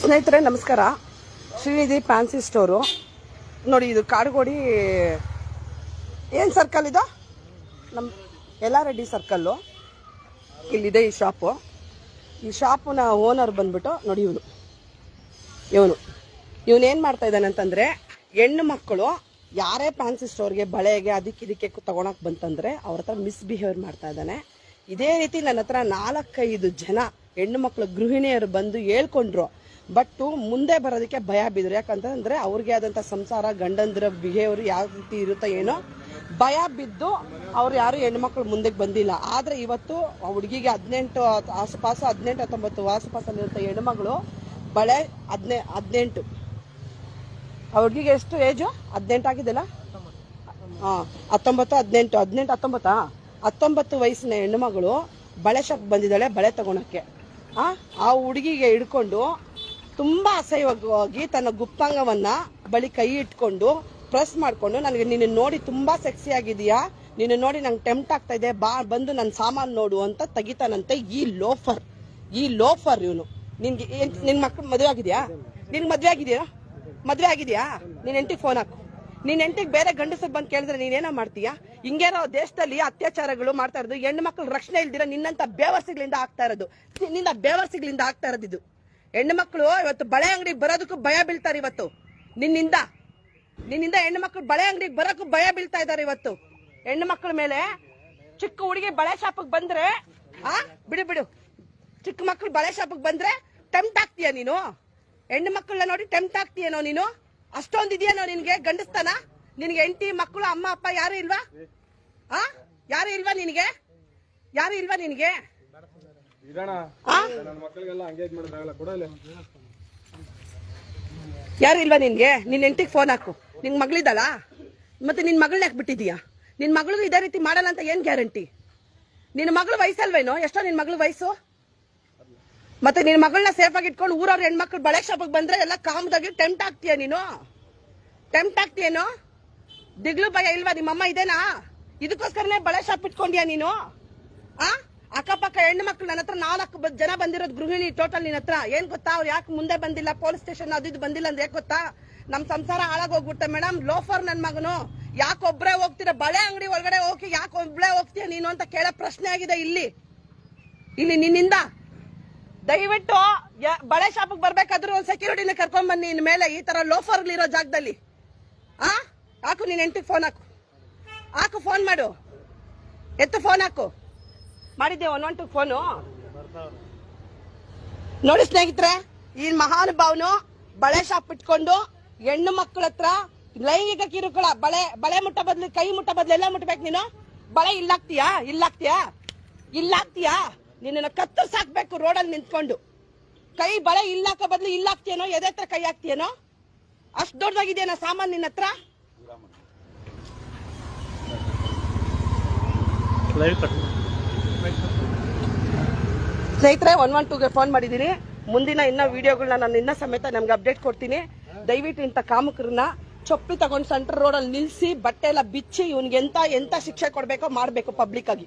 ಸ್ನೇಹಿತರೆ ನಮಸ್ಕಾರ. Srinidhi fancy store ನೋಡಿ. ಇದು ಕಾಡುಗೋಡಿ ಏನು ಸರ್ಕಲ್ ಇದು? ನಮ್ಮ ಯಲ್ಲಾರೆಡ್ಡಿ ಸರ್ಕಲ್ಲು. ಇಲ್ಲಿದೆ ಈ ಶಾಪು. ಈ ಶಾಪುನ ಓನರ್ ಬಂದ್ಬಿಟ್ಟು ನೋಡಿ ಇವನೇನು ಮಾಡ್ತಾ ಇದ್ದಾನೆ ಅಂತಂದರೆ, ಹೆಣ್ಣು ಮಕ್ಕಳು ಯಾರೇ ಫ್ಯಾನ್ಸಿ ಸ್ಟೋರ್ಗೆ ಬಳೆಗೆ ಇದಕ್ಕೆ ತಗೊಳಕ್ ಬಂತಂದ್ರೆ ಅವ್ರ ಹತ್ರ ಮಿಸ್ಬಿಹೇವ್ ಮಾಡ್ತಾ ಇದ್ದಾನೆ. ಇದೇ ರೀತಿ ನನ್ನ ಹತ್ರ 4-5 ಜನ ಹೆಣ್ಣು ಮಕ್ಕಳು ಗೃಹಿಣಿಯರು ಬಂದು ಹೇಳ್ಕೊಂಡ್ರು. ಬಟ್ ಮುಂದೆ ಬರೋದಕ್ಕೆ ಭಯ ಬಿದ್ರು. ಯಾಕಂತಂದ್ರೆ ಅವ್ರಿಗೆ ಆದಂಥ ಸಂಸಾರ, ಗಂಡಂದ್ರ ಬಿಹೇವಿಯರ್ ಯಾವ ರೀತಿ ಇರುತ್ತೋ ಏನೋ ಭಯ ಬಿದ್ದು ಅವ್ರು ಯಾರು ಹೆಣ್ಮಕ್ಳು ಮುಂದಕ್ಕೆ ಬಂದಿಲ್ಲ. ಆದರೆ ಇವತ್ತು ಹುಡುಗಿಗೆ 18 ಆಸುಪಾಸು, 18-19 ಆಸುಪಾಸಲ್ಲಿರುತ್ತೆ ಹೆಣ್ಮಗಳು. ಬಳೆ 18. ಆ ಹುಡುಗಿಗೆ ಎಷ್ಟು ಏಜು? 18 ಆಗಿದೆಲ್ಲ. 19 ವಯಸ್ಸಿನ ಹೆಣ್ಣುಮಗಳು ಬಳೆ ಶಾಪ್ ಬಂದಿದ್ದಾಳೆ ಬಳೆ ತಗೊಳಕ್ಕೆ. ಆ ಹುಡುಗಿಗೆ ಹಿಡ್ಕೊಂಡು ತುಂಬಾ ಅಸಹ್ಯವಾಗಿ ತನ್ನ ಗುಪ್ತಾಂಗವನ್ನ ಬಳಿ ಕೈ ಇಟ್ಕೊಂಡು ಪ್ರೆಸ್ ಮಾಡ್ಕೊಂಡು, ನನಗೆ ನಿನ್ನ ನೋಡಿ ತುಂಬಾ ಸೆಕ್ಸಿ ಆಗಿದೆಯಾ, ನಿನ್ನ ನೋಡಿ ನಂಗೆ ಟೆಂಪ್ಟ್ ಆಗ್ತಾ ಇದೆ, ಬಂದು ನನ್ನ ಸಾಮಾನು ನೋಡು ಅಂತ ತೆಗಿತಾನಂತೆ. ಈ ಲೋಫರ್ ಇವನು. ನಿನ್ ಮಕ್ಳು ಮದುವೆ ಆಗಿದ್ಯಾ? ನಿನ್ ಮದ್ವೆ ಆಗಿದ್ಯಾ? ನಿನ್ ಹೆಂಡತಿಗೆ ಫೋನ್ ಹಾಕು. ನಿನ್ ಹೆಂಡತಿಗೆ ಬೇರೆ ಗಂಡಸರು ಬಂದು ಕೇಳಿದ್ರೆ ನೀನೇನೋ ಮಾಡ್ತೀಯಾ? ಹಿಂಗೇನೋ ದೇಶದಲ್ಲಿ ಅತ್ಯಾಚಾರಗಳು ಮಾಡ್ತಾ ಇರೋದು, ಹೆಣ್ಣು ಮಕ್ಳು ರಕ್ಷಣೆ ಇಲ್ದಿರ ನಿನ್ನಂತ ಬೇವರ್ಸಿಗಳಿಂದ ಆಗ್ತಾ ಇರೋದು ಇದು. ಹೆಣ್ಣು ಮಕ್ಕಳು ಇವತ್ತು ಬಳೆ ಅಂಗಡಿಗೆ ಬರೋದಕ್ಕೂ ಭಯ ಬೀಳ್ತಾರೆ. ಇವತ್ತು ನಿನ್ನಿಂದ ಹೆಣ್ಣು ಮಕ್ಕಳು ಬಳೆ ಅಂಗಡಿಗೆ ಬರೋಕ್ಕೂ ಭಯ ಬೀಳ್ತಾ ಇದಾರೆ. ಇವತ್ತು ಹೆಣ್ಣು ಮಕ್ಕಳ ಮೇಲೆ ಚಿಕ್ಕ ಹುಡುಗಿ ಬಳೆ ಶಾಪಿಗೆ ಬಂದ್ರೆ ಬಿಡು ಚಿಕ್ಕ ಮಕ್ಕಳು ಬಳೆ ಶಾಪಿಗೆ ಬಂದ್ರೆ ಟೆಂಪ್ಟ್ ಆಗ್ತೀಯ ನೀನು? ಹೆಣ್ಣು ಮಕ್ಕಳನ್ನ ನೋಡಿ ಟೆಂಪ್ಟ್ ಆಗ್ತೀಯನೋ ನೀನು? ಅಷ್ಟೊಂದಿದೆಯೇನೋ ನಿನ್ಗೆ ಗಂಡಸ್ತಾನ? ನಿನ್ಗೆ ಹೆಂಡತಿ ಮಕ್ಕಳು ಅಮ್ಮ ಅಪ್ಪ ಯಾರು ಇಲ್ವಾ? ಯಾರು ಇಲ್ವಾ ನಿನ್ಗೆ? ಯಾರು ಇಲ್ವಾ ನಿನ್ಗೆ? ನಿನ್ ಹೆಂಡತಿಗೆ ಫೋನ್ ಹಾಕು. ನಿನ್ ಮಗಳಿದ್ದಾಳ? ಮತ್ತೆ ನಿನ್ ಮಗಳನ್ನ ಯಾಕೆ ಬಿಟ್ಟಿದೀಯಾ? ನಿನ್ ಮಗಳಿಗೂ ಇದೇ ರೀತಿ ಮಾಡಲ್ಲ ಅಂತ ಏನ್ ಗ್ಯಾರಂಟಿ? ನಿನ್ ಮಗಳು ವಯಸ್ಸಲ್ವೇನೋ? ಎಷ್ಟೋ ನಿನ್ ಮಗಳು ವಯಸ್ಸು? ಮತ್ತೆ ನಿನ್ ಮಗಳನ್ನ ಸೇಫ್ ಆಗಿ ಇಟ್ಕೊಂಡು ಊರವ್ರ ಹೆಣ್ಮಕ್ಳು ಬಳೆ ಶಾಪಿಗೆ ಬಂದ್ರೆ ಎಲ್ಲ ಕಾಮದಾಗಿ ಟೆಂಪ್ಟ್ ಆಗ್ತೀಯ ನೀನು? ಟೆಂಪ್ಟ್ ಆಗ್ತೀಯೇನೋ? ದಿಗ್ಲು ಭಯ ಇಲ್ವಾ? ನಿಮ್ಮಮ್ಮ ಇದೇನಾ? ಇದಕ್ಕೋಸ್ಕರನೇ ಬಳೆ ಶಾಪ್ ಇಟ್ಕೊಂಡ್ಯಾ ನೀನು? ಅಕ್ಕಪಕ್ಕ ಹೆಣ್ಣು ಮಕ್ಳು ನನ್ನ ಹತ್ರ 4 ಜನ ಬಂದಿರೋದು ಗೃಹಿಣಿ ಟೋಟಲ್. ನಿನ್ನ ಹತ್ರ ಏನ್ ಗೊತ್ತಾ? ಅವ್ರು ಯಾಕೆ ಮುಂದೆ ಬಂದಿಲ್ಲ, ಪೊಲೀಸ್ ಸ್ಟೇಷನ್ ಅದು ಬಂದಿಲ್ಲ ಅಂದ್ರೆ ಯಾಕೆ ಗೊತ್ತಾ? ನಮ್ ಸಂಸಾರ ಹಾಳಾಗೋಗ್ಬಿಟ್ಟೆ ಮೇಡಮ್. ಲೋಫರ್ ನನ್ ಮಗನು. ಯಾಕೊಬ್ರೆ ಹೋಗ್ತೀರ ಬಳೆ ಅಂಗಡಿ ಒಳಗಡೆ ಹೋಗಿ? ಯಾಕೊಬ್ಳೆ ಹೋಗ್ತೀಯ ನೀನು ಅಂತ ಕೇಳೋ ಪ್ರಶ್ನೆ ಆಗಿದೆ ಇಲ್ಲಿ ನಿನ್ನಿಂದ. ದಯವಿಟ್ಟು ಬಳೆ ಶಾಪಿಗೆ ಬರ್ಬೇಕಾದ್ರೂ ಒಂದ್ ಸೆಕ್ಯೂರಿಟಿನ ಕರ್ಕೊಂಡ್ ಬನ್ನಿ. ಇನ್ ಮೇಲೆ ಈ ತರ ಲೋಫರ್ಗಳಿರೋ ಜಾಗದಲ್ಲಿ ಹಾಕು. ನೀನ್ ಹೆಂಡತಿಗೆ ಫೋನ್ ಹಾಕು. ಫೋನ್ ಮಾಡು. ಎತ್ತು ಫೋನ್ ಹಾಕು. ಮಾಡಿದ್ದೆ 112 ಫೋನು. ನೋಡಿ ಸ್ನೇಹಿತರೆ, ಈ ಮಹಾನುಭಾವನು ಬಳೆ ಶಾಪ್ ಇಟ್ಕೊಂಡು ಹೆಣ್ಣು ಮಕ್ಕಳ ಹತ್ರ ಲೈಂಗಿಕ ಕಿರುಕುಳ. ಬಳೆ ಮುಟ್ಟ ಬದ್ಲು ಕೈ ಮುಟ್ಟ ಬದ್ಲು ಎಲ್ಲ ಮುಟ್ಬೇಕು ನೀನು. ಬಳೆ ಇಲ್ಲಾಕ್ತಿಯಾ? ನಿನ್ನ ಕತ್ತರ್ಸ್ ಹಾಕ್ಬೇಕು ರೋಡಲ್ಲಿ ನಿಂತ್ಕೊಂಡು. ಕೈ ಬಳೆ ಇಲ್ಲಾಕ ಬದ್ಲು ಇಲ್ಲಾಕ್ತಿಯೇನೋ? ಎದೆ ಹತ್ರ ಕೈ ಹಾಕ್ತಿಯೇನೋ? ಅಷ್ಟು ದೊಡ್ಡದಾಗಿದೆಯೇನೋ ಸಾಮಾನು ನಿನ್ನ ಹತ್ರ? ಸ್ನೇಹಿತರೆ, 112ಗೆ ಫೋನ್ ಮಾಡಿದ್ದೀನಿ. ಮುಂದಿನ ಇನ್ನ ವಿಡಿಯೋಗಳನ್ನ ನಾನು ಇನ್ನ ಸಮೇತ ನಮ್ಗೆ ಅಪ್ಡೇಟ್ ಕೊಡ್ತೀನಿ. ದಯವಿಟ್ಟು ಇಂಥ ಕಾಮಕರನ್ನ ಚೊಪ್ಪಿ ತಗೊಂಡು ಸೆಂಟ್ರಲ್ ರೋಡಲ್ಲಿ ನಿಲ್ಸಿ ಬಟ್ಟೆ ಎಲ್ಲ ಬಿಚ್ಚಿ ಇವನ್ಗೆ ಎಂತ ಶಿಕ್ಷೆ ಕೊಡ್ಬೇಕೋ ಮಾಡ್ಬೇಕು ಪಬ್ಲಿಕ್ ಆಗಿ.